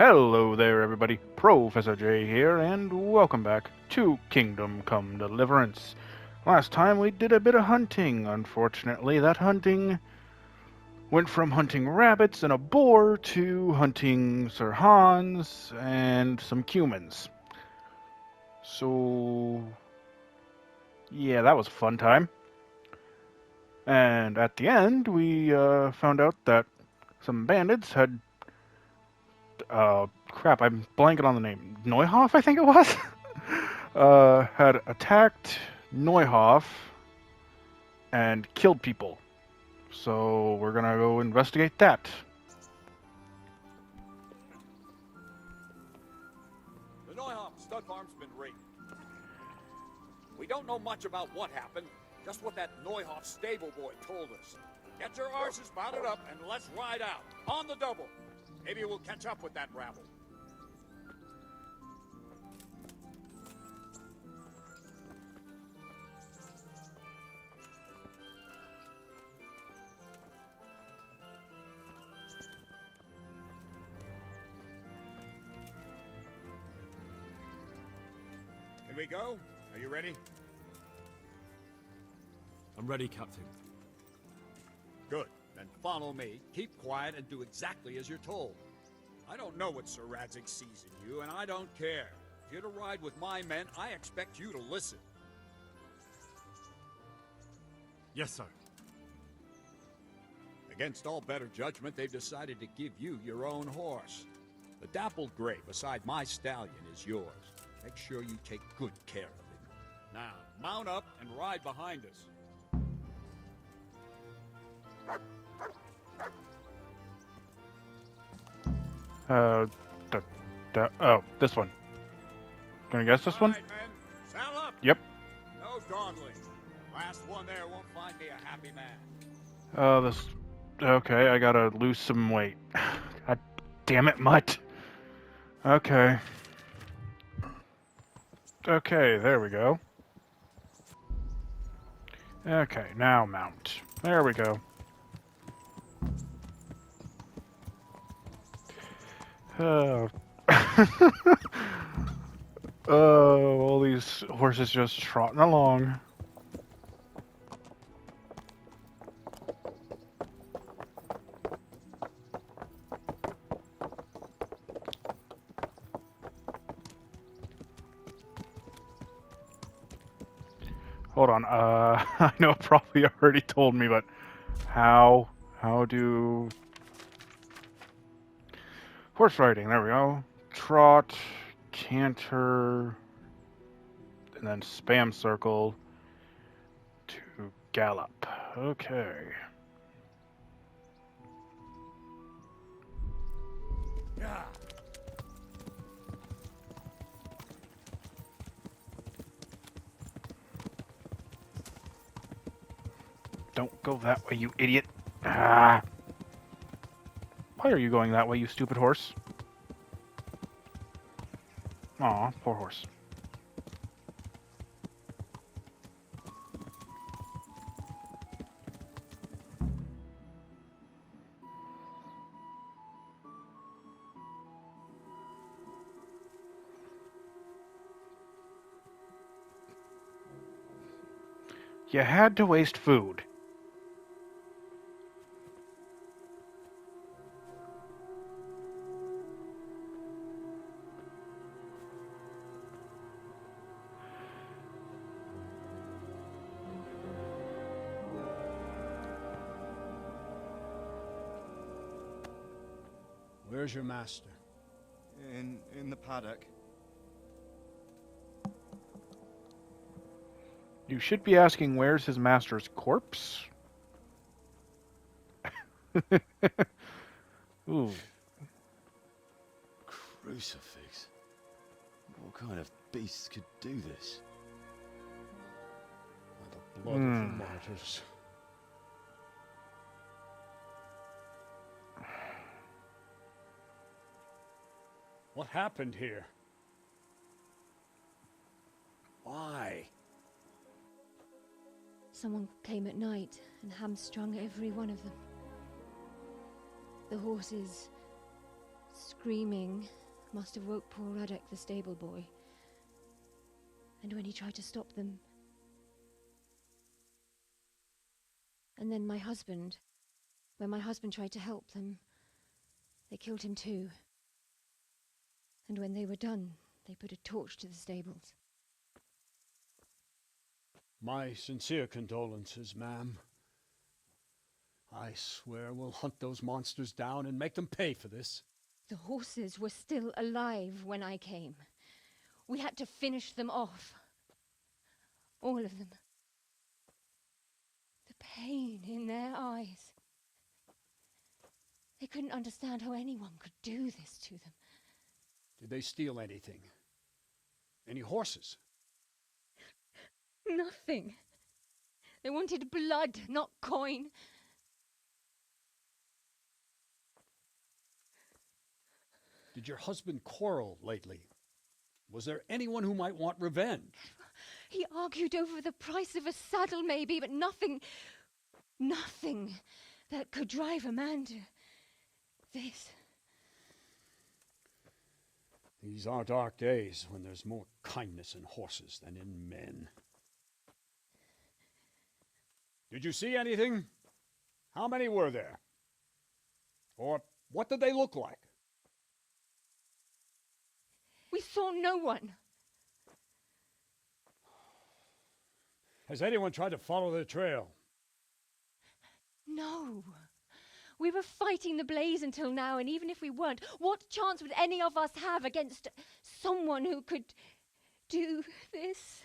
Hello there, everybody. Professor J here, and welcome back to Kingdom Come Deliverance. Last time we did a bit of hunting. Unfortunately, that hunting went from hunting rabbits and a boar to hunting Sir Hans and some cumins. So, yeah, that was a fun time. And at the end, we found out that some bandits had crap, I'm blanking on the name. Neuhof, I think it was? Had attacked Neuhof and killed people. So we're gonna go investigate that. The Neuhof stud farm's been raided. We don't know much about what happened, just what that Neuhof stable boy told us. Get your horses mounted up and let's ride out, on the double. Maybe we'll catch up with that rabble. Can we go? Are you ready? I'm ready, Captain. Good. Then follow me, keep quiet, and do exactly as you're told. I don't know what Sir Radzig sees in you, and I don't care. If you're to ride with my men, I expect you to listen. Yes, sir. Against all better judgment, they've decided to give you your own horse. The dappled gray beside my stallion is yours. Make sure you take good care of it. Now, mount up and ride behind us. Oh, this one. Gonna guess this one? All right, men. Saddle up. Yep. No dawdling. Last one there won't find me a happy man. This. Okay, I gotta lose some weight. God damn it, mutt. Okay. Okay, there we go. Okay, now mount. There we go. Oh. Oh, all these horses just trotting along. Hold on, I know probably already told me, but how do... Horse riding, there we go. Trot, canter, and then spam circle to gallop. Okay. Yeah. Don't go that way, you idiot. Ah. Why are you going that way, you stupid horse? Aw, poor horse. You had to waste food. Where's your master? In the paddock. You should be asking where's his master's corpse? Ooh. Crucifix. What kind of beast could do this? The blood of the martyrs. What happened here? Why? Someone came at night and hamstrung every one of them. The horses screaming must have woke poor Radek, the stable boy. And when he tried to stop them... And then my husband... When my husband tried to help them, they killed him too. And when they were done, they put a torch to the stables. My sincere condolences, ma'am. I swear we'll hunt those monsters down and make them pay for this. The horses were still alive when I came. We had to finish them off. All of them. The pain in their eyes. They couldn't understand how anyone could do this to them. Did they steal anything? Any horses? Nothing. They wanted blood, not coin. Did your husband quarrel lately? Was there anyone who might want revenge? He argued over the price of a saddle, maybe, but nothing that could drive a man to this. These are dark days when there's more kindness in horses than in men. Did you see anything? How many were there? Or what did they look like? We saw no one. Has anyone tried to follow the trail? No. We were fighting the blaze until now, and even if we weren't, what chance would any of us have against someone who could do this?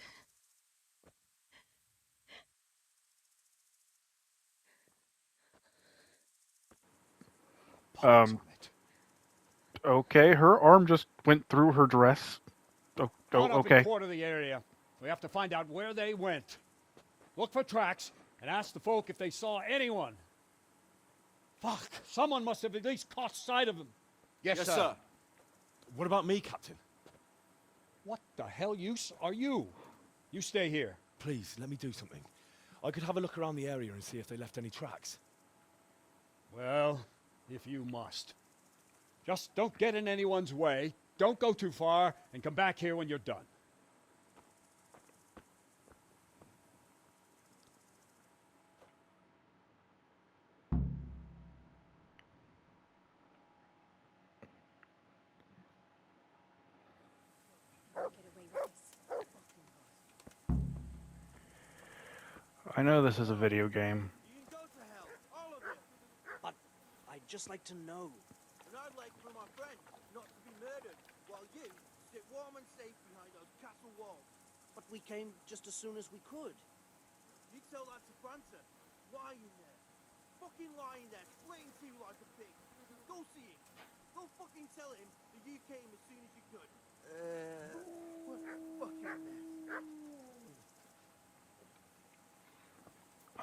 Okay, her arm just went through her dress. Okay. Report of the area. We have to find out where they went. Look for tracks and ask the folk if they saw anyone. Fuck! Someone must have at least caught sight of them. Yes, sir. What about me, Captain? What the hell use are you? You stay here. Please, let me do something. I could have a look around the area and see if they left any tracks. Well, if you must. Just don't get in anyone's way, don't go too far, and come back here when you're done. I know this is a video game. You can go to hell, all of you. I'd just like to know. And I'd like for my friend not to be murdered, while you sit warm and safe behind those castle walls. But we came just as soon as we could. You tell that to Francis. Lying there. Fucking lying there, splitting to you like a pig. Go see him. Go fucking tell him that you came as soon as you could. What a fucking mess.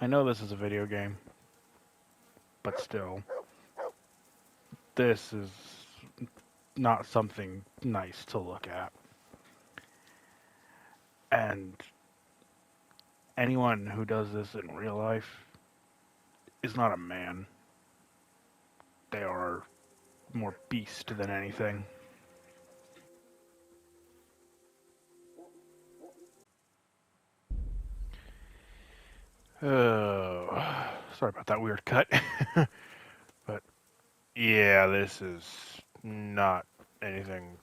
I know this is a video game, but still, this is not something nice to look at. And anyone who does this in real life is not a man. They are more beast than anything. Sorry about that weird cut. But yeah, this is not anything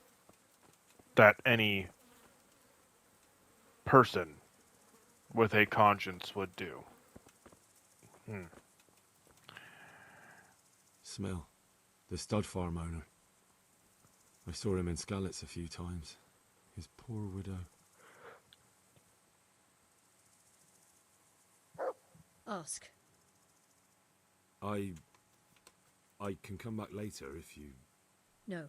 that any person with a conscience would do. Smell. The stud farm owner. I saw him in Skalitz a few times. His poor widow. Ask. I can come back later if you... No.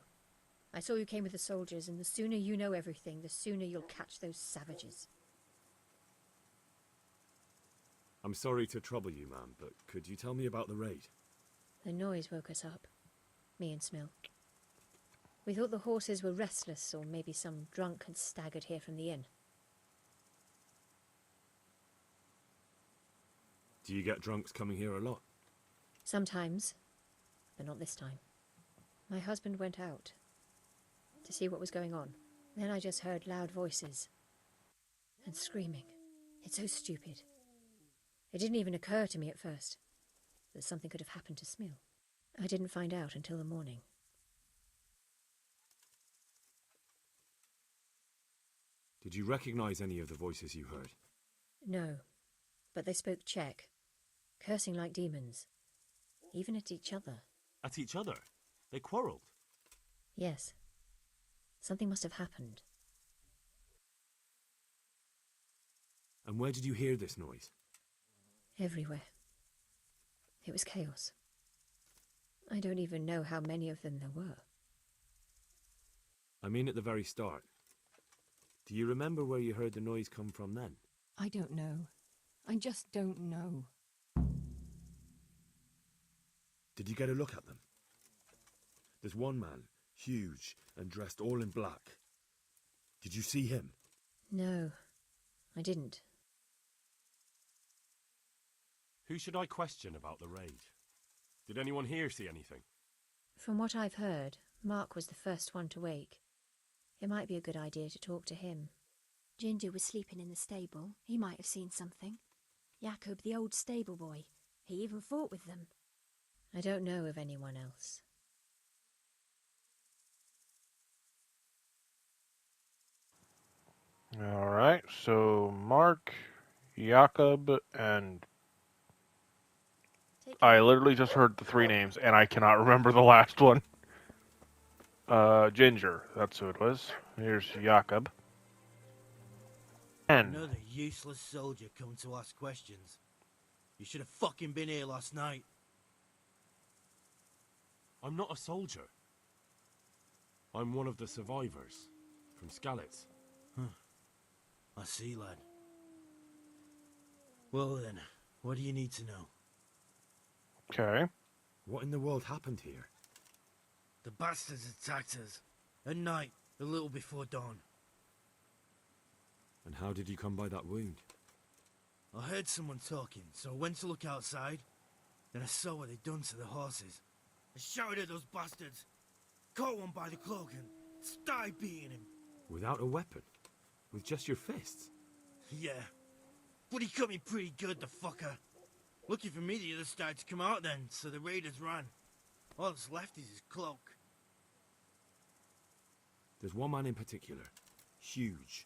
I saw you came with the soldiers, and the sooner you know everything, the sooner you'll catch those savages. I'm sorry to trouble you, ma'am, but could you tell me about the raid? The noise woke us up. Me and Smill. We thought the horses were restless, or maybe some drunk had staggered here from the inn. Do you get drunks coming here a lot? Sometimes, but not this time. My husband went out to see what was going on. Then I just heard loud voices and screaming. It's so stupid. It didn't even occur to me at first that something could have happened to Smil. I didn't find out until the morning. Did you recognize any of the voices you heard? No, but they spoke Czech, cursing like demons, even at each other. At each other? They quarrelled? Yes. Something must have happened. And where did you hear this noise? Everywhere. It was chaos. I don't even know how many of them there were. I mean at the very start. Do you remember where you heard the noise come from then? I don't know. I just don't know. Did you get a look at them? There's one man, huge and dressed all in black. Did you see him? No, I didn't. Who should I question about the raid? Did anyone here see anything? From what I've heard, Mark was the first one to wake. It might be a good idea to talk to him. Ginger was sleeping in the stable. He might have seen something. Jakob, the old stable boy. He even fought with them. I don't know of anyone else. Alright, so Mark, Jakob, and... I literally just heard the three names, and I cannot remember the last one. Ginger, that's who it was. Here's Jakob. And... Another useless soldier come to ask questions. You should have fucking been here last night. I'm not a soldier. I'm one of the survivors from Skalitz. I see, lad. Well then, what do you need to know? Okay. What in the world happened here? The bastards attacked us. At night, a little before dawn. And how did you come by that wound? I heard someone talking, so I went to look outside. Then I saw what they'd done to the horses. I shouted at those bastards. Caught one by the cloak and started beating him. Without a weapon? With just your fists? Yeah. But he cut me pretty good, the fucker. Lucky for me, the others started to come out then, so the raiders ran. All that's left is his cloak. There's one man in particular. Huge.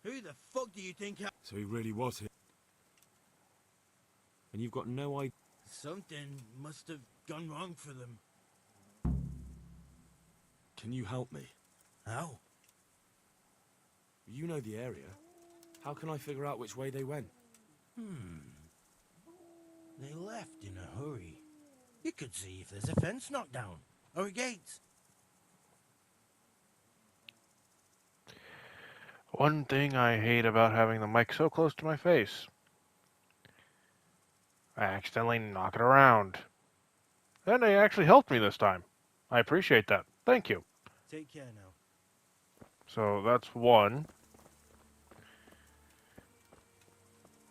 Who the fuck do you think So he really was here. And you've got no idea. Something must have gone wrong for them. Can you help me? How? You know the area. How can I figure out which way they went? They left in a hurry. You could see if there's a fence knocked down, or a gate. One thing I hate about having the mic so close to my face. I accidentally knock it around. And they actually helped me this time. I appreciate that. Thank you. Take care now. So that's one.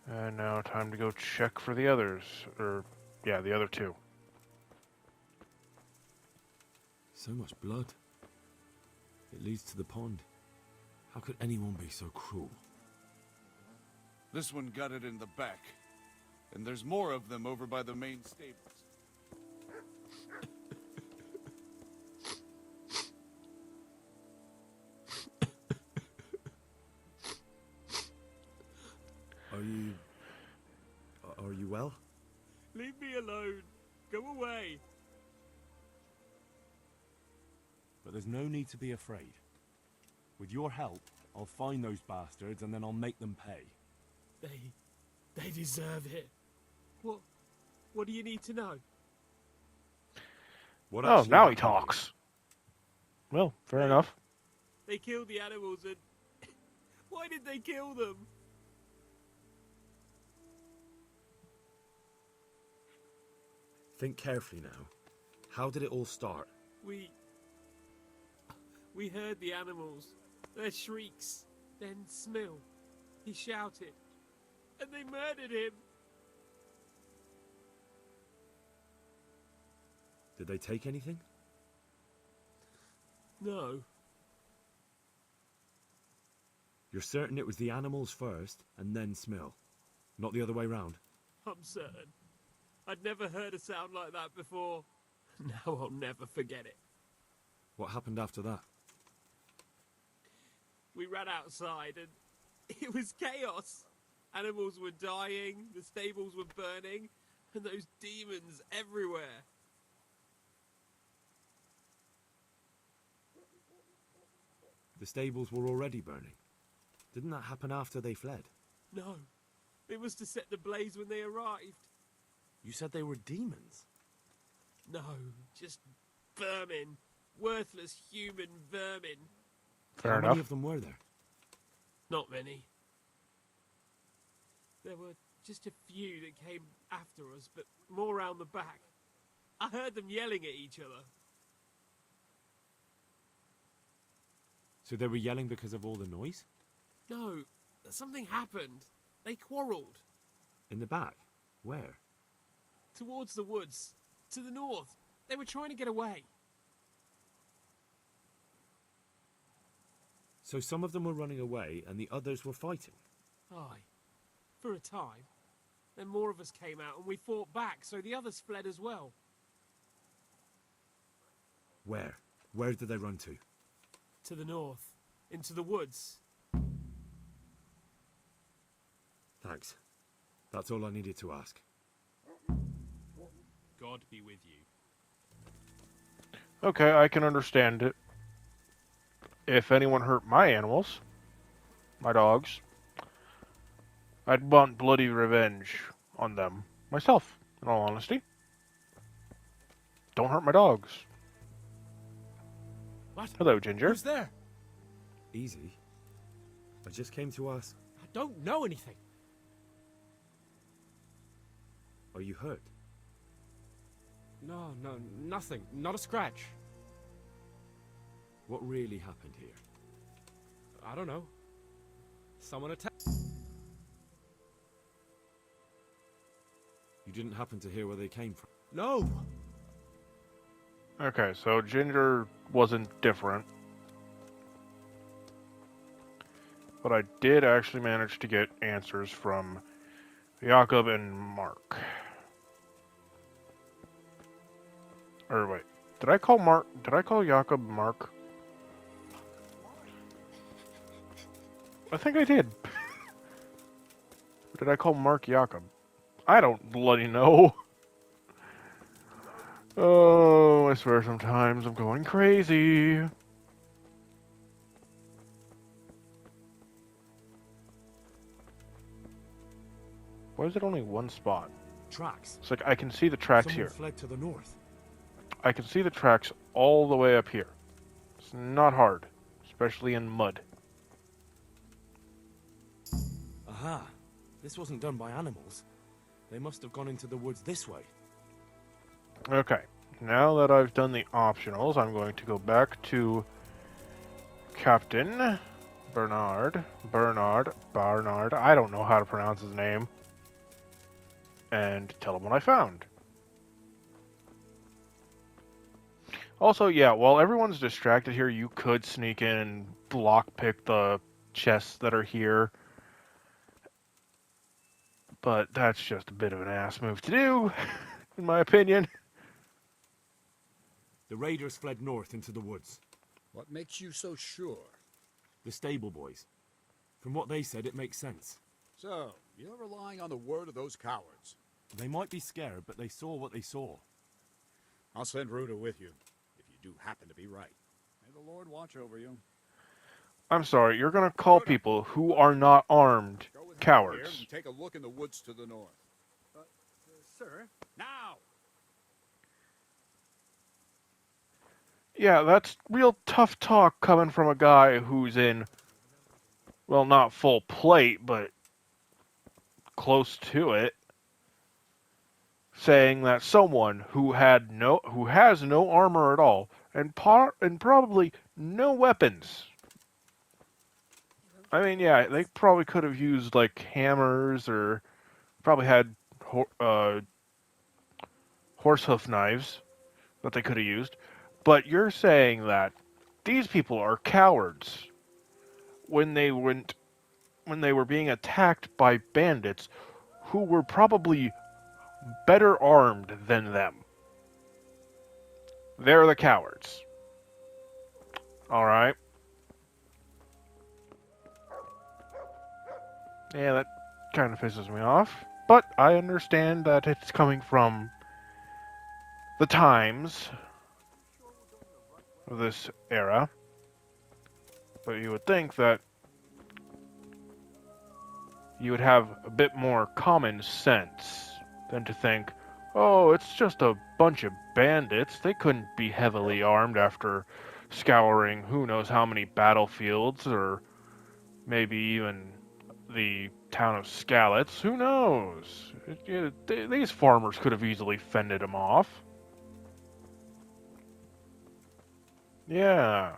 And now time to go check for the others. Or, yeah, the other two. So much blood. It leads to the pond. How could anyone be so cruel? This one got it in the back. And there's more of them over by the main stables. Are you well? Leave me alone. Go away. But there's no need to be afraid. With your help, I'll find those bastards and then I'll make them pay. They deserve it. What do you need to know? What Oh, actually now he happened? talks. Well, fair enough. They killed the animals and... Why did they kill them? Think carefully now. How did it all start? We heard the animals, their shrieks, then Smil. He shouted, and they murdered him. Did they take anything? No. You're certain it was the animals first, and then smell? Not the other way round? I'm certain. I'd never heard a sound like that before. Now I'll never forget it. What happened after that? We ran outside and it was chaos. Animals were dying, the stables were burning, and those demons everywhere. The stables were already burning. Didn't that happen after they fled? No, it was to set the blaze when they arrived. You said they were demons? No, just vermin. Worthless human vermin. Fair How enough. many of them were there? Not many. There were just a few that came after us, but more round the back. I heard them yelling at each other. So they were yelling because of all the noise? No, something happened. They quarrelled. In the back? Where? Towards the woods. To the north. They were trying to get away. So some of them were running away and the others were fighting? Aye. For a time. Then more of us came out and we fought back, so the others fled as well. Where? Where did they run to? To the north. Into the woods. Thanks. That's all I needed to ask. God be with you. Okay, I can understand it. If anyone hurt my animals, my dogs, I'd want bloody revenge on them myself, in all honesty. Don't hurt my dogs. What? Hello, Ginger. Who's there? Easy. I just came to ask, I don't know anything. are you hurt? No, nothing. Not a scratch. What really happened here? I don't know. Someone attacked. You didn't happen to hear where they came from? No! Okay, so Ginger wasn't different. But I did actually manage to get answers from Jakob and Mark. Or wait, did I call Jakob Mark? I think I did. Or did I call Mark Jakob? I don't bloody know. Oh, I swear sometimes I'm going crazy. Why is it only one spot? Tracks. It's like I can see the tracks Someone here. fled to the north. I can see the tracks all the way up here. It's not hard, especially in mud. Aha. This wasn't done by animals. They must have gone into the woods this way. Okay, now that I've done the optionals, I'm going to go back to Captain Bernard, I don't know how to pronounce his name, and tell him what I found. Also, yeah, while everyone's distracted here, you could sneak in and lockpick the chests that are here. But that's just a bit of an ass move to do, in my opinion. The raiders fled north into the woods. What makes you so sure? The stable boys. From what they said, it makes sense. So, you're relying on the word of those cowards. They might be scared, but they saw what they saw. I'll send Ruta with you, if you do happen to be right. May the Lord watch over you. I'm sorry, you're gonna call people who are not armed Go with me here cowards. and take a look in the woods to the north. Sir? Now! Yeah, that's real tough talk coming from a guy who's in, well, not full plate, but close to it, saying that someone who has no armor at all and probably no weapons. I mean, yeah, they probably could have used like hammers or probably had horsehoof knives that they could have used. But you're saying that these people are cowards. When they were being attacked by bandits who were probably better armed than them. They're the cowards. Alright. Yeah, that kind of pisses me off. But I understand that it's coming from the times of this era. But you would think that you would have a bit more common sense than to think, oh, it's just a bunch of bandits. They couldn't be heavily armed after scouring who knows how many battlefields, or maybe even the town of Skalitz. Who knows? These farmers could have easily fended them off. Yeah.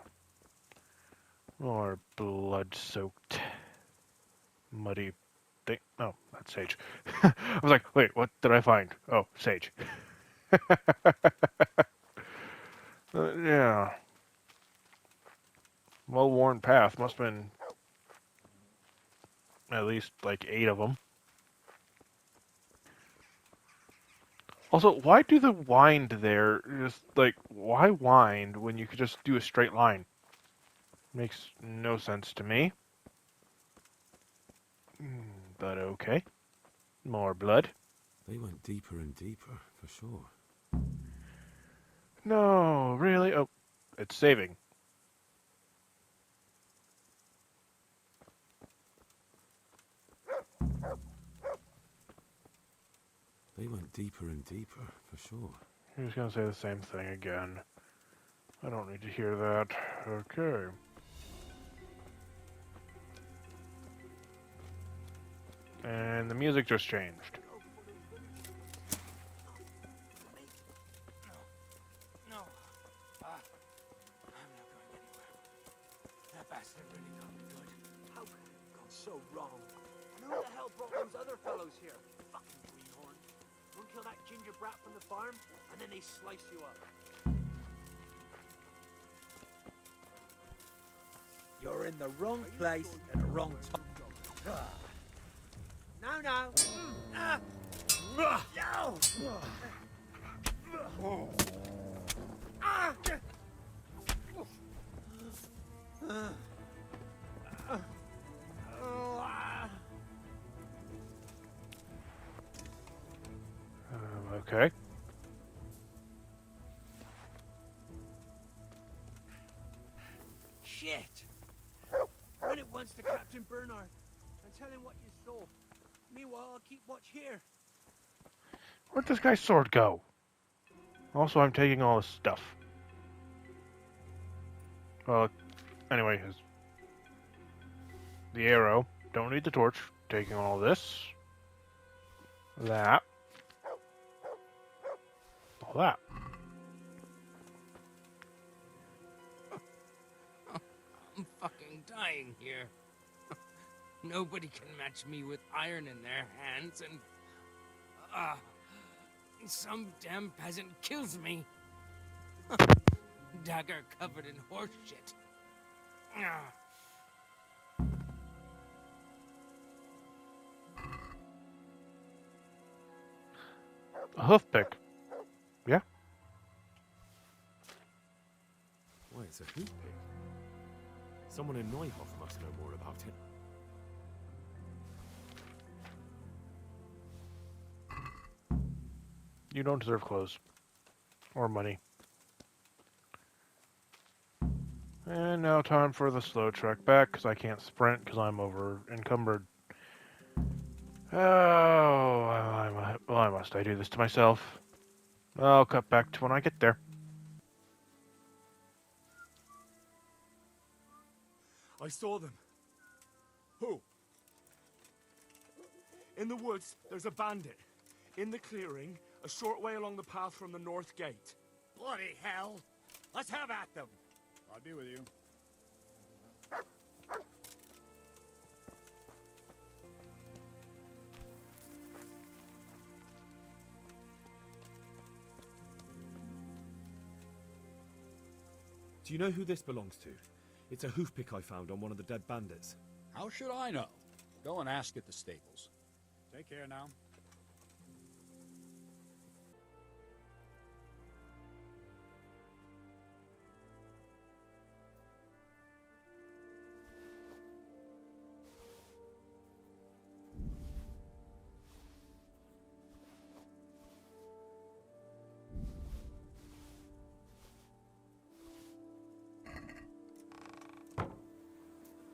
More blood-soaked, muddy thing. Oh, that's sage. I was like, wait, what did I find? Oh, sage. Yeah. Well-worn path. Must have been at least like 8 of them. Also, why do the wind there? Just like, why wind when you could just do a straight line? Makes no sense to me. But okay. More blood. They went deeper and deeper, for sure. No, really? Oh, it's saving. They went deeper and deeper, for sure. You're just gonna say the same thing again. I don't need to hear that. Okay. And the music just changed. No. I'm not going anywhere. That bastard really got me good. How could it go so wrong? And who the hell brought those other fellows here? Fucking greenhorns. Don't kill that ginger brat from the farm, and then they slice you up. You're in the wrong place at the wrong time. No, no. No. Okay. Shit! Run at once to Captain Bernard and tell him what you saw. Meanwhile, I'll keep watch here. Where'd this guy's sword go? Also, I'm taking all his stuff. Well, anyway, the arrow. Don't need the torch. Taking all this. That. All that. I'm fucking dying here. Nobody can match me with iron in their hands, and some damn peasant kills me. Dagger covered in horse shit. A hoof pick. Yeah. Why, it's a hoop pick. Someone in Neuhof must know more about it. You don't deserve clothes. Or money. And now time for the slow trek back, because I can't sprint because I'm over encumbered. Oh, why must I do this to myself? I'll cut back to when I get there. I saw them. Who? In the woods, there's a bandit. In the clearing, a short way along the path from the north gate. Bloody hell! Let's have at them! I'll be with you. Do you know who this belongs to? It's a hoof pick I found on one of the dead bandits. How should I know? Go and ask at the stables. Take care now.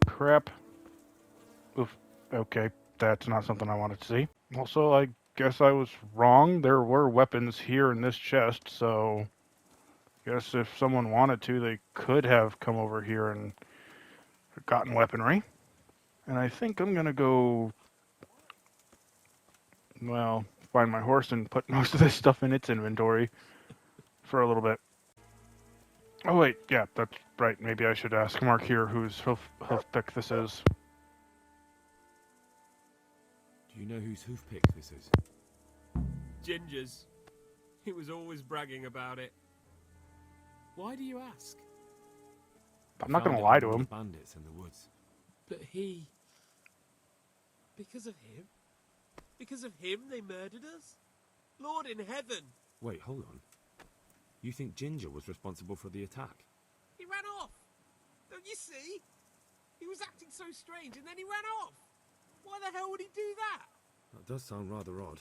Crap. Oof. Okay, that's not something I wanted to see. Also, I guess I was wrong. There were weapons here in this chest, so I guess if someone wanted to, they could have come over here and gotten weaponry. And I think I'm gonna go, well, find my horse and put most of this stuff in its inventory for a little bit. Oh wait, yeah, that's right. Maybe I should ask Mark here whose hoof pick this is. Do you know whose hoof pick this is? Ginger's. He was always bragging about it. Why do you ask? I'm not gonna lie to him. Bandits in the woods. But he... Because of him? Because of him they murdered us? Lord in heaven! Wait, hold on. You think Ginger was responsible for the attack? He ran off! Don't you see? He was acting so strange and then he ran off! Why the hell would he do that? That does sound rather odd.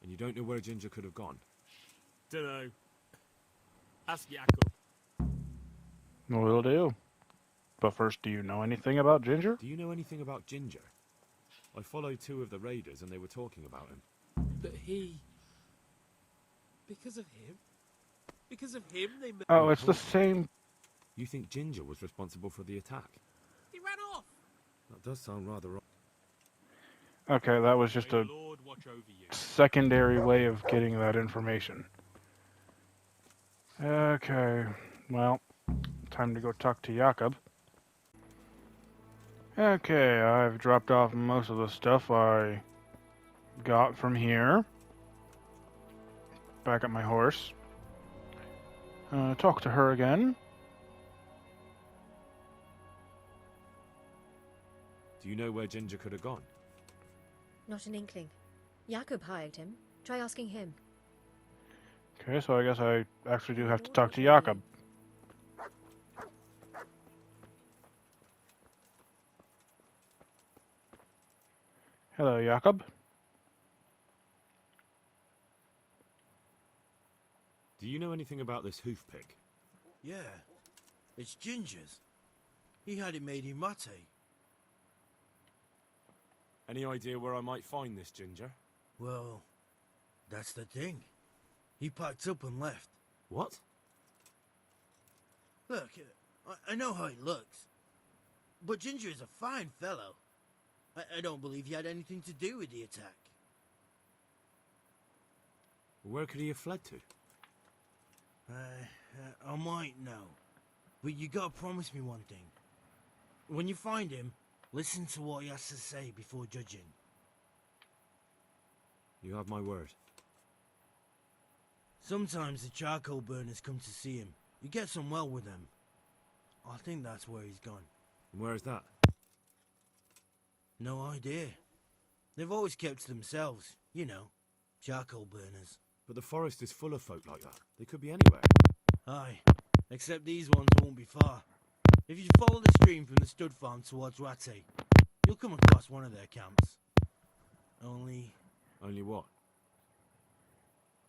And you don't know where Ginger could have gone? Dunno. Ask Jakob. Will do. But first, do you know anything about Ginger? Do you know anything about Ginger? I followed 2 of the raiders and they were talking about him. But he... Because of him? Because of him they... Oh, it's the same... You think Ginger was responsible for the attack? He ran off! That does sound rather odd. Okay, that was just a secondary way of getting that information. Okay, well, time to go talk to Jakob. Okay, I've dropped off most of the stuff I got from here. Back at my horse. Talk to her again. Do you know where Ginger could have gone? Not an inkling. Jakob hired him. Try asking him. Okay, so I guess I actually do have to talk to Jakob. Hello, Jakob. Do you know anything about this hoof pick? Yeah, it's Ginger's. He had it made in mate. Any idea where I might find this Ginger? Well, that's the thing. He packed up and left. What? Look, I know how he looks. But Ginger is a fine fellow. I don't believe he had anything to do with the attack. Where could he have fled to? I might know. But you gotta promise me one thing. When you find him, listen to what he has to say before judging. You have my word. Sometimes the charcoal burners come to see him. He gets on well with them. I think that's where he's gone. And where is that? No idea. They've always kept to themselves, you know, charcoal burners. But the forest is full of folk like that. They could be anywhere. Aye, except these ones won't be far. If you follow the stream from the stud farm towards Rate, you'll come across one of their camps. Only what?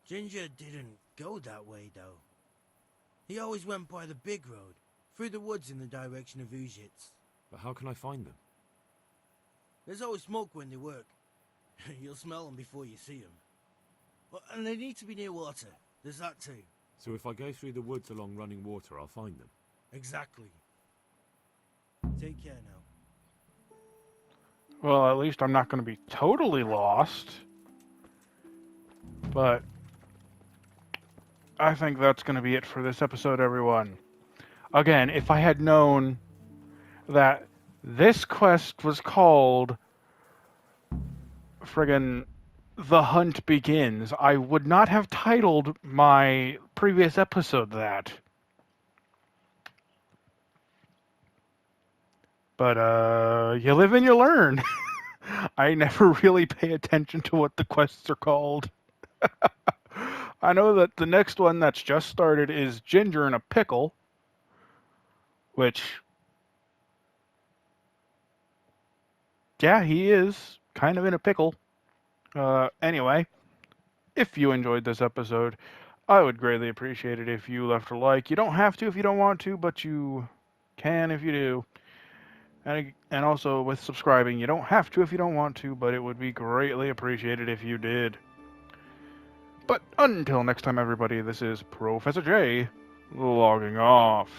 Ginger didn't go that way, though. He always went by the big road, through the woods in the direction of Ujits. But how can I find them? There's always smoke when they work. You'll smell them before you see them. And they need to be near water. There's that too. So if I go through the woods along running water, I'll find them? Exactly. Take care now. Well, at least I'm not going to be totally lost. But I think that's going to be it for this episode, everyone. Again, if I had known that this quest was called friggin' The Hunt Begins. I would not have titled my previous episode that. But, you live and you learn. I never really pay attention to what the quests are called. I know that the next one that's just started is Ginger in a Pickle, which, yeah, he is kind of in a pickle. Anyway, if you enjoyed this episode, I would greatly appreciate it if you left a like. You don't have to if you don't want to, but you can if you do. And also with subscribing, you don't have to if you don't want to, but it would be greatly appreciated if you did. But until next time, everybody, this is Professor J, logging off.